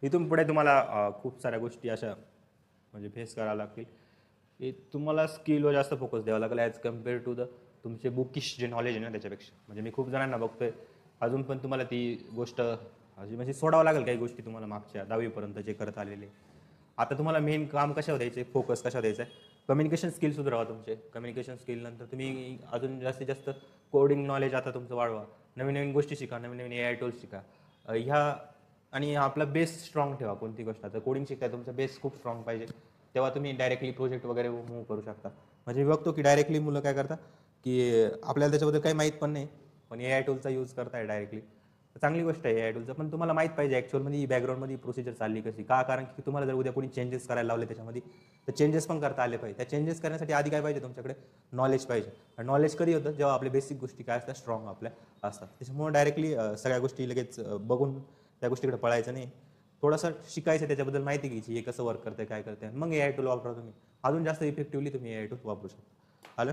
इथून पुढे तुम्हाला खूप साऱ्या गोष्टी अशा म्हणजे फेस कराव्या लागतील की तुम्हाला स्किलवर जास्त फोकस द्यावा लागेल ॲज कम्पेअर टू द तुमचे बुकिश जे नॉलेज आहे ना त्याच्यापेक्षा. म्हणजे मी खूप जणांना बघतोय अजून पण तुम्हाला ती गोष्ट म्हणजे सोडावं लागेल काही गोष्टी तुम्हाला मागच्या 10वीपर्यंत जे करत आलेले. आता तुम्हाला मेन काम कशावर द्यायचे, फोकस कशावर द्यायचा आहे, कम्युनिकेशन स्किल सुधारावा तुमचे. कम्युनिकेशन स्किल नंतर तुम्ही अजून जास्तीत जास्त कोडिंग नॉलेज आता तुमचं वाढवा, नवीन नवीन गोष्टी शिका, नवीन नवीन AI टूल्स शिका. ह्या आणि आपला बेस स्ट्रॉंग ठेवा. कोणती गोष्ट आता कोडिंग शिकताय तुमचा बेस खूप स्ट्रॉंग पाहिजे, तेव्हा तुम्ही डायरेक्टली प्रोजेक्ट वगैरे मूव्ह करू शकता. म्हणजे मी बघतो की डायरेक्टली मुलं काय करतात की आपल्याला त्याच्याबद्दल काही माहीत पण नाही, पण AI टूलचा यूज करताय डायरेक्टली. चांगली गोष्ट आहे AI टूलचं, पण तुम्हाला माहीत पाहिजे ॲक्च्युअलमध्ये बॅकग्राऊंडमध्ये प्रोसिजर चालली कशी का. कारण की तुम्हाला जर उद्या कोणी चेंजेस करायला लावले त्याच्यामध्ये, तर चेंजेस पण करता आले पाहिजे. त्या चेंजेस करण्यासाठी आधी काय पाहिजे तुमच्याकडे, नॉलेज पाहिजे. आणि नॉलेज कधी होतं, जेव्हा आपले बेसिक गोष्टी काय असतात स्ट्रॉंग आपल्या असतात. त्याच्यामुळे डायरेक्टली सगळ्या गोष्टी लगेच बघून त्या गोष्टीकडे पळायचं नाही. थोडंसं शिकायचं, त्याच्याबद्दल माहिती घ्यायची, हे कसं वर्क करतं काय करते, मग AI टूल वापरा तुम्ही. अजून जास्त इफेक्टिव्हली तुम्ही AI टूल वापरू शकता. आलं.